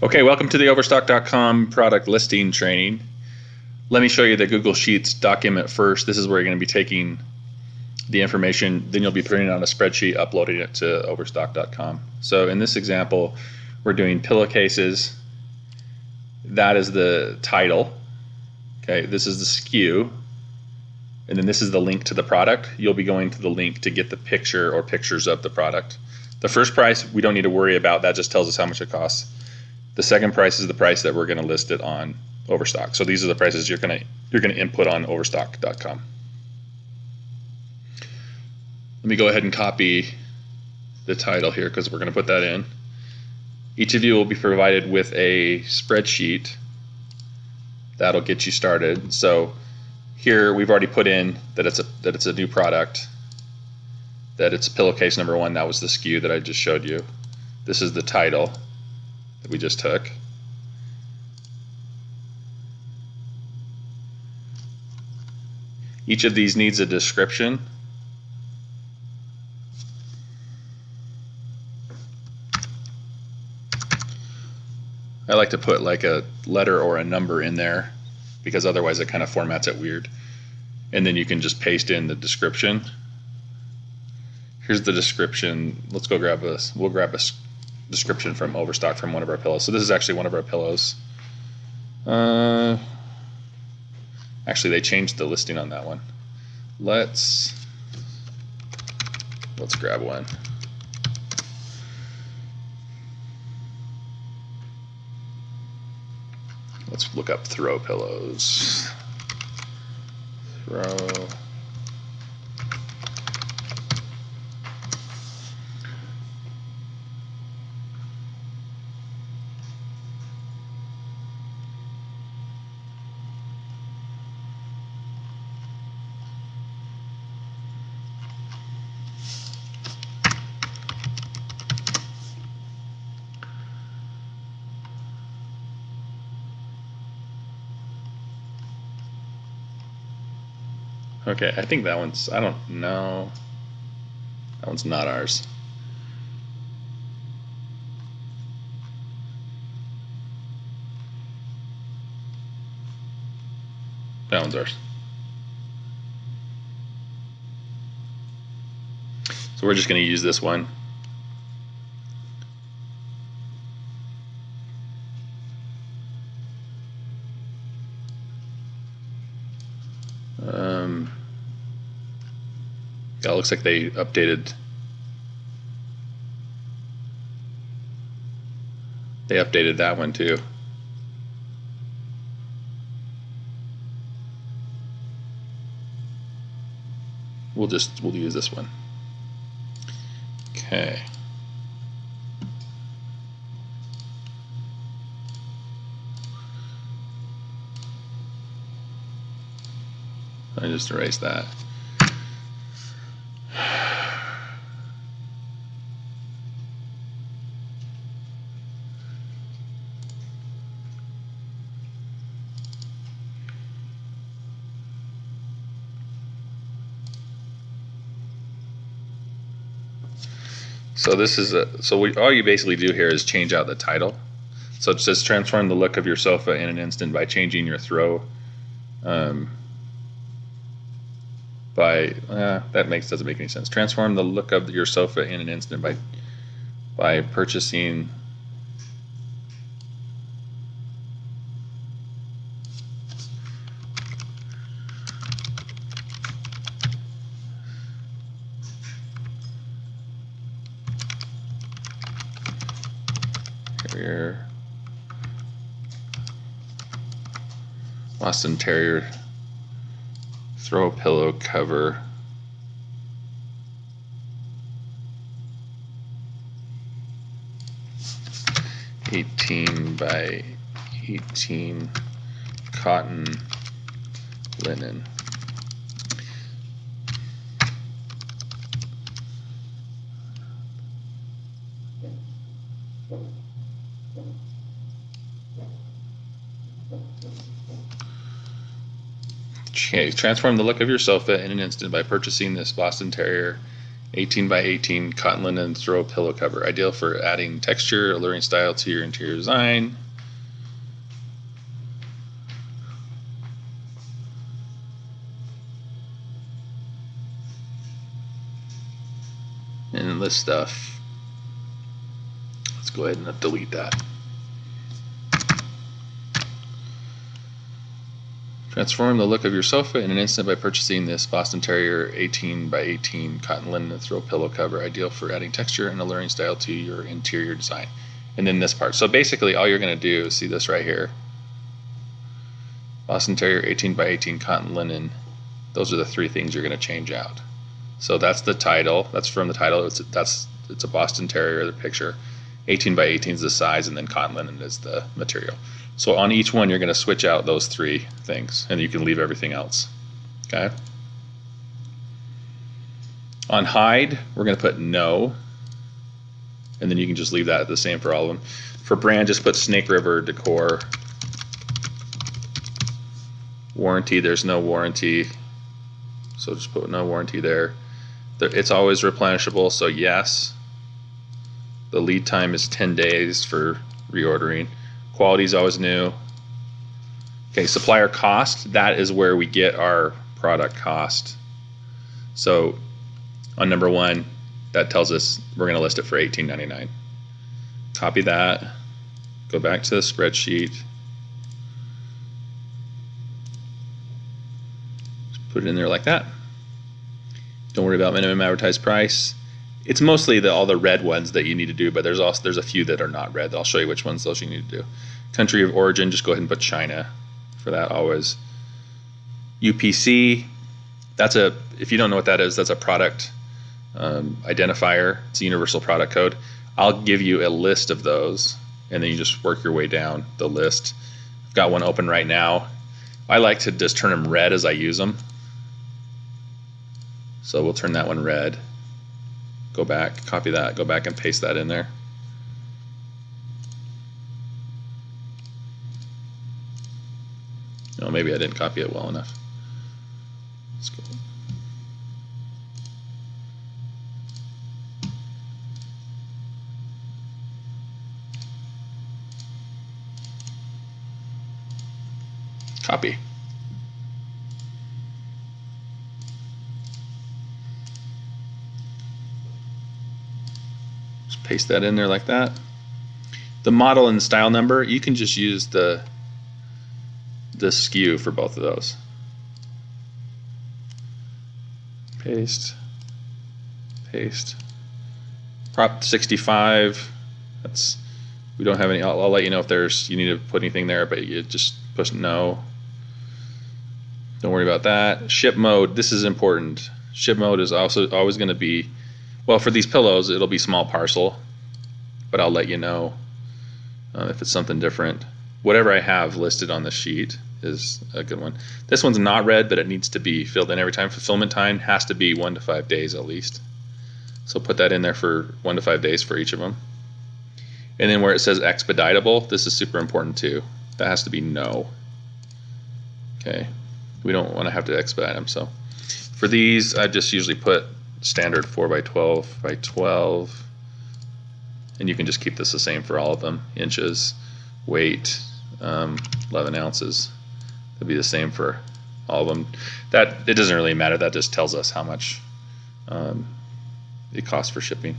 Okay, welcome to the Overstock.com product listing training. Let me show you the Google Sheets document first. This is where you're going to be taking the information, then you'll be putting it on a spreadsheet, uploading it to Overstock.com. So in this example, we're doing pillowcases. That is the title. Okay, this is the SKU. And then this is the link to the product. You'll be going to the link to get the picture or pictures of the product. The first price we don't need to worry about. That just tells us how much it costs. The second price is the price that we're going to list it on Overstock. So these are the prices you're going to input on Overstock.com. Let me go ahead and copy the title here because we're going to put that in. Each of you will be provided with a spreadsheet that'll get you started. So here we've already put in that it's a new product, that it's pillowcase number 1. That was the SKU that I just showed you. This is the title that we just took. Each of these needs a description. I like to put like a letter or a number in there because otherwise it kind of formats it weird. And then you can just paste in the description. Here's the description. Let's go grab this. We'll grab a description from Overstock from one of our pillows. So this is actually one of our pillows. Actually, they changed the listing on that one. Let's grab one. Let's look up throw pillows. Throw. Okay, I think that one's, I don't know. That one's not ours. That one's ours. So we're just going to use this one. Yeah, it looks like they updated. They updated that one too. We'll use this one. Okay. I just erased that. So this is all you basically do here is change out the title. So it says transform the look of your sofa in an instant by changing your throw. Doesn't make any sense. Transform the look of your sofa in an instant by purchasing. Here, Boston Terrier throw pillow cover. (18 by 18) cotton linen. Okay, transform the look of your sofa in an instant by purchasing this Boston Terrier 18 by 18 cotton linen throw pillow cover, ideal for adding texture, alluring style to your interior design. And this stuff, let's go ahead and delete that. Transform the look of your sofa in an instant by purchasing this Boston Terrier 18 by 18 cotton linen throw pillow cover, ideal for adding texture and alluring style to your interior design. And then this part. So basically all you're going to do is see this right here. Boston Terrier 18 by 18 cotton linen. Those are the three things you're going to change out. So that's the title. That's from the title. It's a Boston Terrier, the picture. 18 by 18 is the size, and then cotton linen is the material. So on each one, you're going to switch out those three things, and you can leave everything else. Okay. On hide, we're going to put no, and then you can just leave that the same for all of them. For brand, just put Snake River Decor. Warranty, there's no warranty, so just put no warranty there. It's always replenishable, so yes. The lead time is 10 days for reordering. Quality is always new. Okay, supplier cost, that is where we get our product cost. So on number one, that tells us we're going to list it for $18.99. Copy that, go back to the spreadsheet, just put it in there like that. Don't worry about minimum advertised price. It's mostly all the red ones that you need to do, but there's a few that are not red. I'll show you which ones those you need to do. Country of origin, just go ahead and put China for that always. UPC, if you don't know what that is, that's a product identifier. It's a universal product code. I'll give you a list of those, and then you just work your way down the list. I've got one open right now. I like to just turn them red as I use them. So we'll turn that one red. Go back, copy that, go back and paste that in there. No, maybe I didn't copy it well enough. Let's go. Copy. Just paste that in there like that. The model and style number, you can just use the SKU for both of those. Paste, paste. Prop 65. We don't have any. I'll let you know if you need to put anything there, but you just push no. Don't worry about that. Ship mode. This is important. Ship mode is also always going to be, well, for these pillows, it'll be small parcel, but I'll let you know if it's something different. Whatever I have listed on the sheet is a good one. This one's not red, but it needs to be filled in every time. Fulfillment time has to be 1 to 5 days at least. So put that in there for 1 to 5 days for each of them. And then where it says expeditable, this is super important too. That has to be no. Okay, we don't want to have to expedite them. So for these, I just usually put standard 4 by 12 by 12, and you can just keep this the same for all of them. Inches, weight, 11 ounces. It'll be the same for all of them. That it doesn't really matter. That just tells us how much it costs for shipping.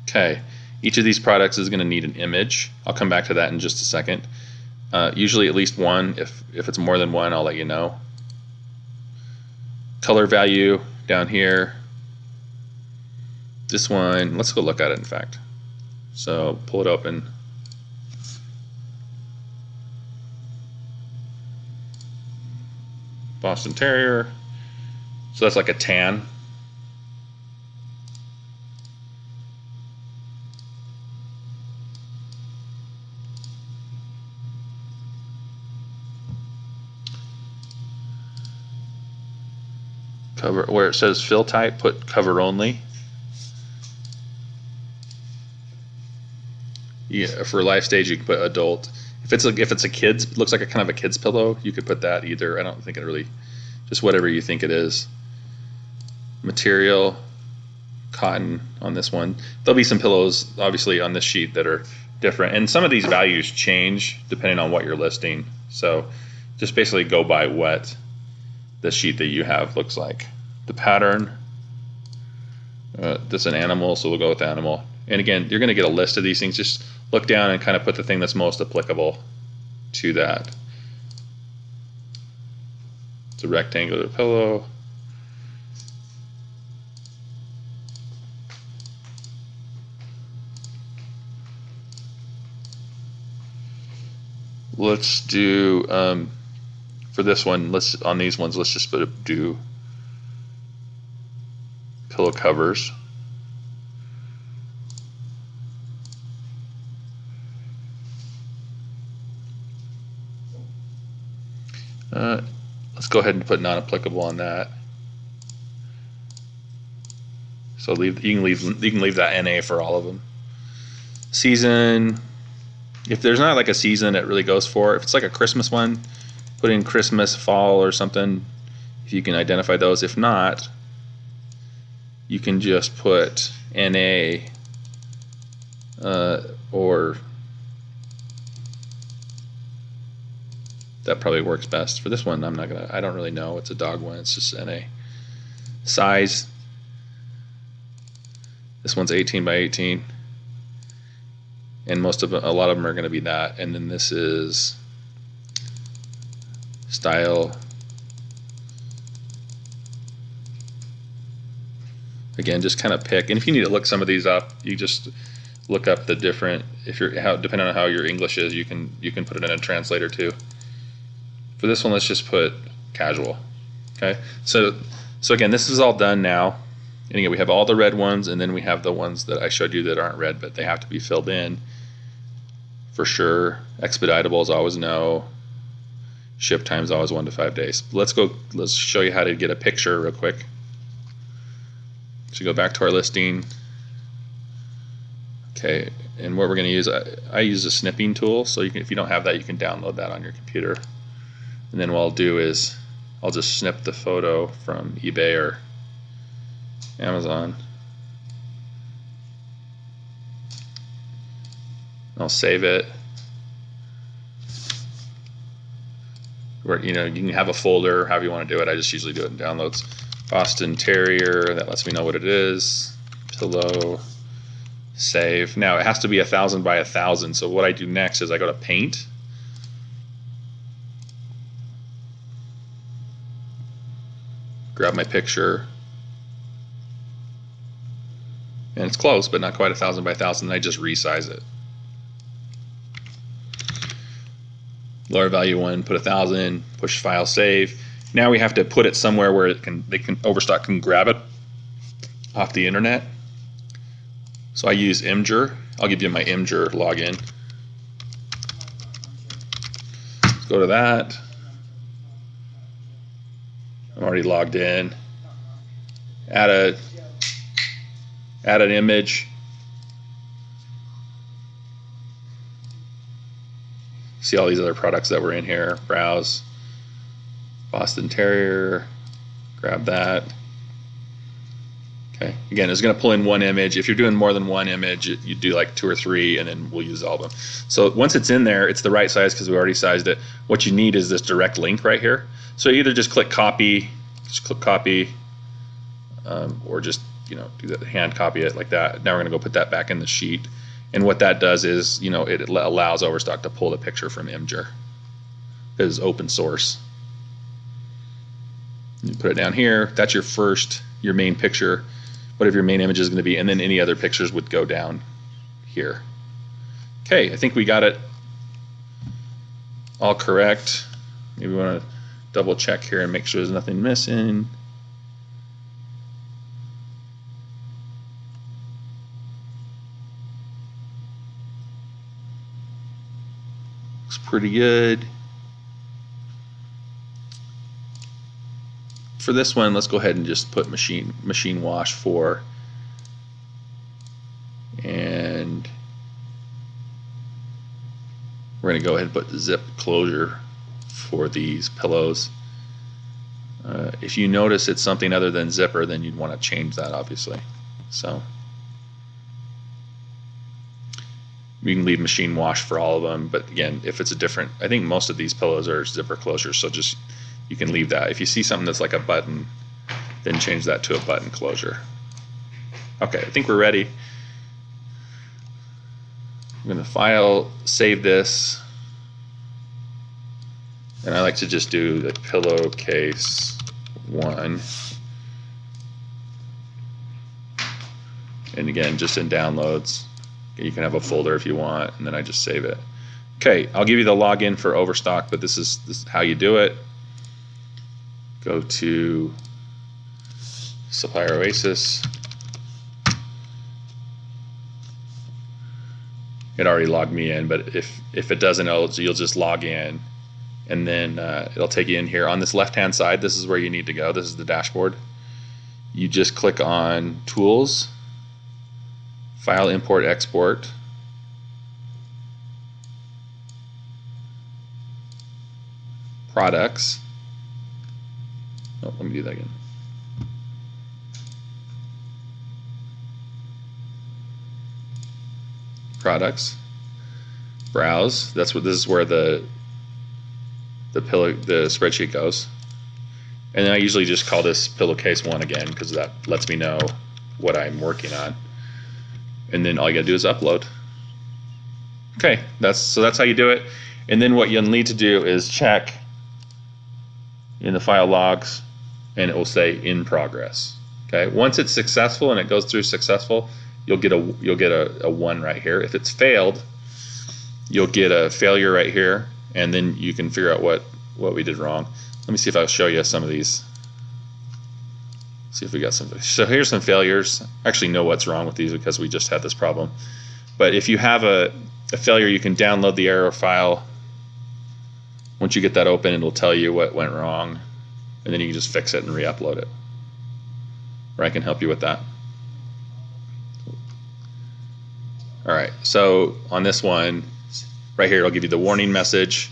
Okay, each of these products is going to need an image. I'll come back to that in just a second. Usually at least one. If it's more than one, I'll let you know. Color value down here. This one, let's go look at it in fact. So pull it open. Boston Terrier. So that's like a tan. Cover, where it says fill type, put cover only. Yeah, for life stage you can put adult. If it's a kid's, it looks like a kind of a kid's pillow, you could put that either. I don't think it really, just whatever you think it is. Material. cotton on this one. There'll be some pillows obviously on this sheet that are different, and some of these values change depending on what you're listing. So just basically go by what the sheet that you have looks like. The pattern, this is an animal, so we'll go with animal. And again, you're going to get a list of these things. Just look down and kind of put the thing that's most applicable to that. It's a rectangular pillow. Let's do for this one. On these ones, let's just do pillow covers. Let's go ahead and put non-applicable on that. So you can leave that NA for all of them. Season. If there's not like a season it really goes for, if it's like a Christmas one, put in Christmas, fall, or something, if you can identify those. If not, you can just put NA or that probably works best. For this one, I don't really know. It's a dog one, it's just NA. Size, this one's 18 by 18. And a lot of them are going to be that. And then this is style. Again, just kind of pick. And if you need to look some of these up, you just look up the different. Depending on how your English is, you can put it in a translator too. For this one, let's just put casual. Okay. So again, this is all done now. And again, we have all the red ones, and then we have the ones that I showed you that aren't red, but they have to be filled in. For sure, expeditable is always no. Ship time is always 1 to 5 days. Let's show you how to get a picture real quick. So go back to our listing. Okay, and what we're going to use, I use a snipping tool. So if you don't have that, you can download that on your computer. And then what I'll do is I'll just snip the photo from eBay or Amazon. I'll save it. Where you can have a folder, however you want to do it. I just usually do it in downloads. Boston Terrier, that lets me know what it is. Pillow, save. Now it has to be 1,000 by 1,000. So what I do next is I go to Paint. Grab my picture. And it's close, but not quite 1,000 by 1,000. And I just resize it. Lower value one, put 1,000, push file, save. Now we have to put it somewhere where Overstock can grab it off the internet. So I use Imgur. I'll give you my Imgur login. Let's go to that. I'm already logged in. Add an image. See all these other products that were in here. Browse. Boston Terrier. Grab that. Okay. Again, it's going to pull in one image. If you're doing more than one image, you do like 2 or 3, and then we'll use all of them. So once it's in there, it's the right size because we already sized it. What you need is this direct link right here. So either just click copy, or just do that, hand copy it like that. Now we're going to go put that back in the sheet. And what that does is, it allows Overstock to pull the picture from Imgur. It is open source. You put it down here. That's your main picture, whatever your main image is going to be, and then any other pictures would go down here. Okay, I think we got it all correct. Maybe we want to double check here and make sure there's nothing missing. Looks pretty good. For this one, let's go ahead and just put machine wash 4. And we're going to go ahead and put the zip closure for these pillows. If you notice it's something other than zipper, then you'd want to change that, obviously. So you can leave machine wash for all of them, but again, if it's a different, I think most of these pillows are zipper closures, so just you can leave that. If you see something that's like a button, then change that to a button closure. Okay, I think we're ready. I'm going to file, save this, and I like to just do the pillowcase 1. And again, just in downloads. You can have a folder if you want, and then I just save it. Okay, I'll give you the login for Overstock, but this is how you do it. Go to Supplier Oasis. It already logged me in, but if it doesn't, you'll just log in, and then it'll take you in here. On this left-hand side, this is where you need to go. This is the dashboard. You just click on Tools, File, Import, Export. Products. Oh, let me do that again. Products. Browse. This is where the spreadsheet goes. And then I usually just call this pillowcase 1 again because that lets me know what I'm working on. And then all you gotta do is upload. Okay, that's how you do it. And then what you'll need to do is check in the file logs, and it will say in progress. Okay, once it's successful and it goes through successful, you'll get a 1 right here. If it's failed, you'll get a failure right here, and then you can figure out what we did wrong. Let me see if I'll show you some of these. See if we got some. So here's some failures. I actually know what's wrong with these because we just had this problem. But if you have a failure, you can download the error file. Once you get that open, it'll tell you what went wrong, and then you can just fix it and re-upload it. Or I can help you with that. All right, so on this one, right here, it'll give you the warning message.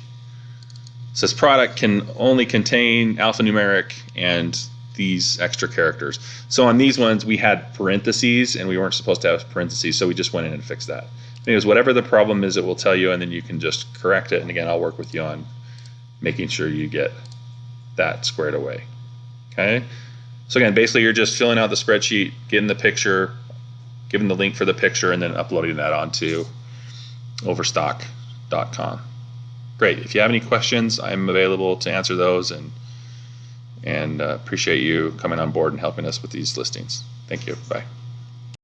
It says product can only contain alphanumeric and these extra characters. So on these ones, we had parentheses, and we weren't supposed to have parentheses, so we just went in and fixed that. Anyways, whatever the problem is, it will tell you, and then you can just correct it. And again, I'll work with you on making sure you get that squared away. Okay? So again, basically you're just filling out the spreadsheet, getting the picture, giving the link for the picture, and then uploading that onto overstock.com. Great. If you have any questions, I'm available to answer those, and appreciate you coming on board and helping us with these listings. Thank you. Bye.